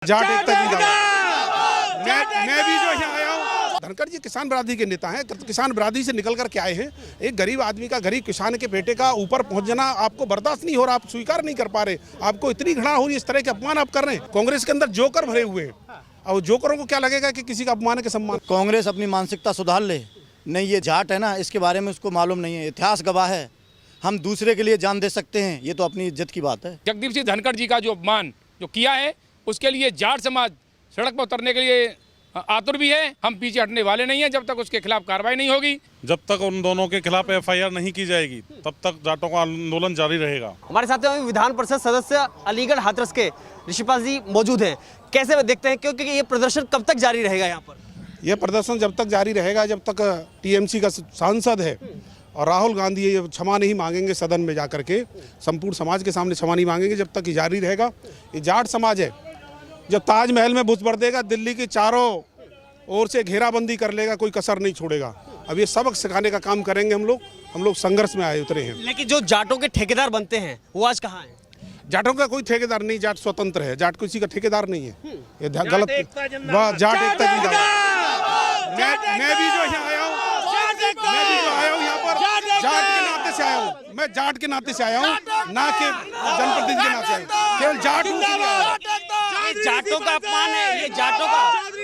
जाट एकता जिंदाबाद। मैं भी जो यहाँ आया हूँ, धनखड़ जी किसान बिरादरी के नेता हैं, किसान बिरादरी से निकल कर के आए हैं। एक गरीब आदमी का, गरीब किसान के बेटे का ऊपर पहुंच जाना आपको बर्दाश्त नहीं हो रहा, आप स्वीकार नहीं कर पा रहे, आपको इतनी घृणा हो रही है, इस तरह के अपमान आप कर रहे हैं। कांग्रेस के अंदर जोकर भरे हुए हैं, और जोकरों को क्या लगेगा कि किसी का अपमान के सम्मान। कांग्रेस अपनी मानसिकता सुधार ले। नहीं, ये जाट है ना, इसके बारे में उसको मालूम नहीं है। इतिहास गवाह है, हम दूसरे के लिए जान दे सकते हैं, ये तो अपनी इज्जत की बात है। जगदीप सिंह धनखड़ जी का जो अपमान जो किया है, उसके लिए जाट समाज सड़क पर उतरने के लिए आतुर भी है। हम पीछे हटने वाले नहीं हैं जब तक उसके खिलाफ कार्रवाई नहीं होगी। जब तक उन दोनों के खिलाफ FIR नहीं की जाएगी तब तक जाटों का आंदोलन जारी रहेगा। हमारे साथ में विधान परिषद सदस्य अलीगढ़ हाथरस के ऋषिपाल जी मौजूद हैं। कैसे देखते हैं, क्योंकि ये प्रदर्शन कब तक जारी रहेगा? यहाँ पर यह प्रदर्शन जब तक जारी रहेगा जब तक TMC का सांसद है और राहुल गांधी ये क्षमा नहीं मांगेंगे सदन में जाकर के, संपूर्ण समाज के सामने क्षमा नहीं मांगेंगे, जब तक ये जारी रहेगा। ये जाट समाज है, जब ताजमहल में घुस पड़ देगा, दिल्ली की चारों ओर से घेराबंदी कर लेगा, कोई कसर नहीं छोड़ेगा। अब ये सबक सिखाने का काम करेंगे हम लोग संघर्ष में आए उतरे हैं। लेकिन जो जाटों के ठेकेदार बनते हैं वो आज कहाँ हैं? जाटों का कोई ठेकेदार नहीं, जाट स्वतंत्र है, जाट किसी का ठेकेदार नहीं है। ये गलत जाट एकता जिंदाबाद। मैं भी जो यहाँ आया हूँ, यहाँ पर जाट के नाते से आया हूँ। मैं जाट के नाते से आया हूँ, ना कि जनप्रतिनिधि के नाते आया हूँ। केवल जाट हूँ, जाटों का अपमान है, ये जाटों का,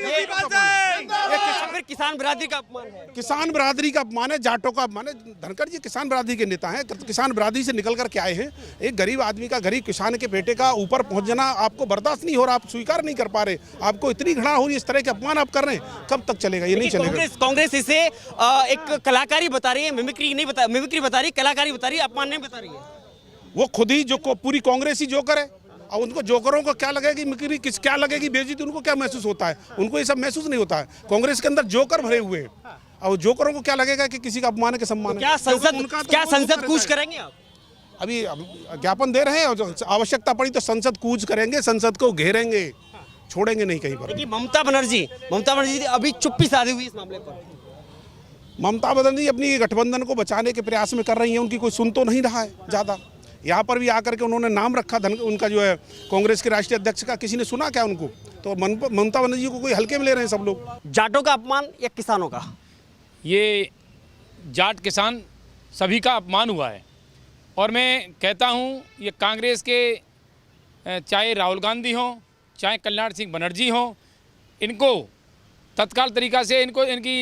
ये फिर किसान बिरादरी का अपमान है। किसान बिरादरी का अपमान है, जाटों का अपमान है। धनखड़ जी किसान बिरादरी के नेता हैं, किसान बिरादरी से निकल कर के आए हैं। एक गरीब आदमी का, गरीब किसान के बेटे का ऊपर पहुंच जाना आपको बर्दाश्त नहीं हो रहा, आप स्वीकार नहीं कर पा रहे, आपको इतनी घृणा हो रही है, इस तरह के अपमान आप कर रहे हैं। कब तक चलेगा? ये नहीं चलेगा। कांग्रेस इसे एक कलाकारी बता रही है, मिमिक्री बता रही, कलाकारी बता रही है, अपमान नहीं बता रही है। वो खुद ही जो पूरी कांग्रेस ही जोकर है, और उनको जोकरों को क्या लगेगी मिक्री, क्या लगेगी बेइज्जती, उनको क्या महसूस होता है? उनको ये सब महसूस नहीं होता है। कांग्रेस के अंदर जोकर भरे हुए हैं, और जोकरों को क्या लगेगा कि किसी का अपमान के सम्मान। क्या संसद कूच करेंगे आप? अभी ज्ञापन दे रहे हैं, और आवश्यकता पड़ी तो संसद कूच करेंगे, संसद को घेरेंगे, छोड़ेंगे नहीं कहीं पर। ममता बनर्जी अभी चुप्पी साधी हुई इस मामले पर। ममता बनर्जी अपनी गठबंधन को बचाने के प्रयास में कर रही है, उनकी कोई सुन तो नहीं रहा है ज़्यादा। यहाँ पर भी आकर के उन्होंने नाम रखा उनका जो है कांग्रेस के राष्ट्रीय अध्यक्ष का, किसी ने सुना क्या उनको? तो ममता बनर्जी को कोई हल्के में ले रहे हैं सब लोग। जाटों का अपमान या किसानों का? ये जाट किसान सभी का अपमान हुआ है, और मैं कहता हूँ ये कांग्रेस के चाहे राहुल गांधी हों, चाहे कल्याण सिंह बनर्जी हों, इनको तत्काल तरीक़ा से इनकी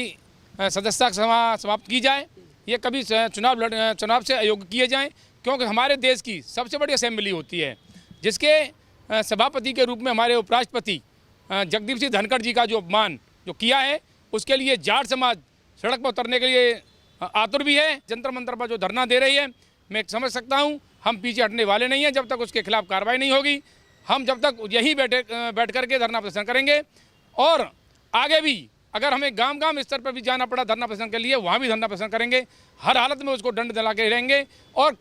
सदस्यता समाप्त की जाए। ये कभी चुनाव से अयोग्य किए जाएं, क्योंकि हमारे देश की सबसे बड़ी असेंबली होती है, जिसके सभापति के रूप में हमारे उपराष्ट्रपति जगदीप सिंह धनखड़ जी का जो अपमान जो किया है, उसके लिए जाट समाज सड़क पर उतरने के लिए आतुर भी है। जंतर मंतर पर जो धरना दे रही है, मैं समझ सकता हूं, हम पीछे हटने वाले नहीं हैं जब तक उसके खिलाफ कार्रवाई नहीं होगी। हम जब तक यहीं बैठ करके धरना प्रदर्शन करेंगे, और आगे भी अगर हमें गांव स्तर पर भी जाना पड़ा धरना प्रदर्शन के लिए, वहाँ भी धरना प्रदर्शन करेंगे। हर हालत में उसको दंड दिला के रहेंगे। और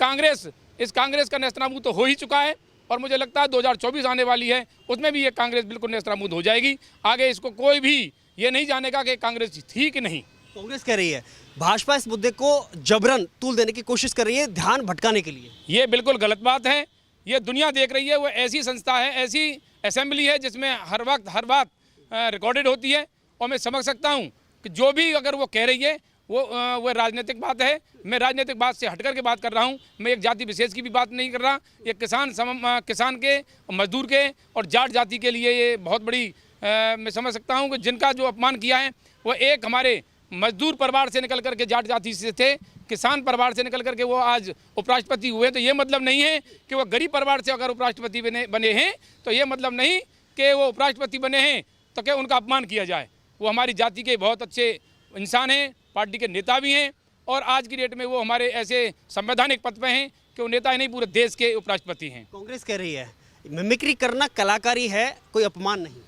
इस कांग्रेस का नेस्तनाबूद तो हो ही चुका है, और मुझे लगता है 2024 आने वाली है, उसमें भी ये कांग्रेस बिल्कुल नेस्तनाबूद हो जाएगी। आगे इसको कोई भी ये नहीं जानेगा कि कांग्रेस थी कि नहीं। कांग्रेस कह रही है भाजपा इस मुद्दे को जबरन तूल देने की कोशिश कर रही है, ध्यान भटकाने के लिए। ये बिल्कुल गलत बात है। ये दुनिया देख रही है, वो ऐसी संस्था है, ऐसी असेंबली है जिसमें हर बात रिकॉर्डेड होती है। और मैं समझ सकता हूं कि जो भी अगर वो कह रही है वो राजनीतिक बात है। मैं राजनीतिक बात से हटकर के बात कर रहा हूं। मैं एक जाति विशेष की भी बात नहीं कर रहा। ये किसान के, मजदूर के और जाट जाति के लिए ये बहुत बड़ी मैं समझ सकता हूं कि जिनका जो अपमान किया है, वो एक हमारे मजदूर परिवार से निकल करके जाट जाति से थे, किसान परिवार से निकल करके वो आज उपराष्ट्रपति हुए। तो ये मतलब नहीं है कि वो गरीब परिवार से अगर उपराष्ट्रपति बने हैं, तो ये मतलब नहीं कि वो उपराष्ट्रपति बने हैं तो क्या उनका अपमान किया जाए। वो हमारी जाति के बहुत अच्छे इंसान हैं, पार्टी के नेता भी हैं, और आज की डेट में वो हमारे ऐसे संवैधानिक पद पे हैं कि वो नेता ही नहीं, पूरे देश के उपराष्ट्रपति हैं। कांग्रेस कह रही है मिमिक्री करना कलाकारी है, कोई अपमान नहीं।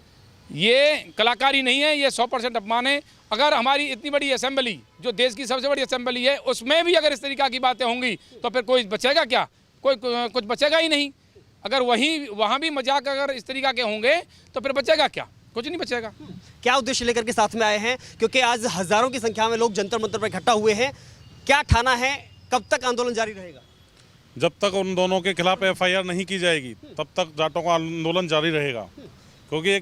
ये कलाकारी नहीं है, ये 100% अपमान है। अगर हमारी इतनी बड़ी असेंबली, जो देश की सबसे बड़ी असेंबली है, उसमें भी अगर इस तरीक़ा की बातें होंगी तो फिर कोई बचेगा क्या? कुछ बचेगा ही नहीं। अगर वहाँ भी मजाक अगर इस तरीक़ा के होंगे तो फिर बचेगा क्या? कुछ नहीं बचेगा। क्या उद्देश्य लेकर के साथ में आए हैं? क्योंकि आज हजारों की संख्या में लोग जंतर मंतर पर इकट्ठा हुए हैं। क्या ठाना है, कब तक आंदोलन जारी रहेगा? जब तक उन दोनों के खिलाफ FIR नहीं की जाएगी तब तक जाटों का आंदोलन जारी रहेगा। क्योंकि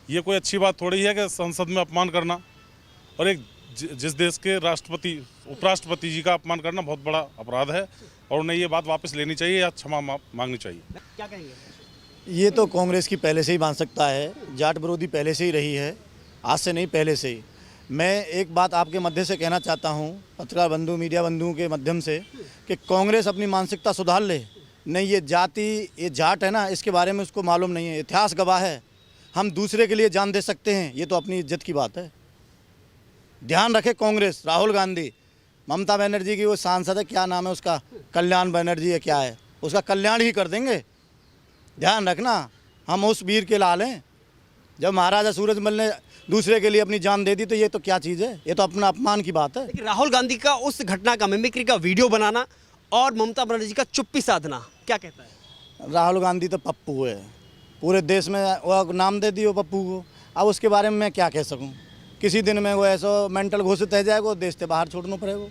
ये कोई अच्छी बात थोड़ी है कि संसद में अपमान करना, और जिस देश के राष्ट्रपति उपराष्ट्रपति जी का अपमान करना बहुत बड़ा अपराध है, और उन्हें ये बात वापस लेनी चाहिए या क्षमा मांगनी चाहिए। क्या कहेंगे? ये तो कांग्रेस की पहले से ही मानसिकता है, जाट विरोधी पहले से ही रही है, आज से नहीं पहले से ही। मैं एक बात आपके मध्य से कहना चाहता हूँ, पत्रकार बंधु मीडिया बंधुओं के माध्यम से, कि कांग्रेस अपनी मानसिकता सुधार ले। नहीं ये जाट है ना, इसके बारे में उसको मालूम नहीं है। इतिहास गवाह है, हम दूसरे के लिए जान दे सकते हैं, ये तो अपनी इज्जत की बात है। ध्यान रखे कांग्रेस, राहुल गांधी, ममता बनर्जी की वो सांसद है, क्या नाम है उसका, कल्याण बनर्जी है क्या है, उसका कल्याण ही कर देंगे। ध्यान रखना, हम उस वीर के लाल हैं। जब महाराजा सूरजमल ने दूसरे के लिए अपनी जान दे दी तो ये तो क्या चीज़ है, ये तो अपना अपमान की बात है। लेकिन राहुल गांधी का उस घटना का मिमिक्री का वीडियो बनाना और ममता बनर्जी का चुप्पी साधना, क्या कहता है? राहुल गांधी तो पप्पू है, पूरे देश में वो नाम दे दियो पप्पू को। अब उसके बारे में मैं क्या कह सकूं? किसी दिन में वो ऐसा मेंटल घोषित रह जाएगा, देश से बाहर छोड़ना पड़ेगा।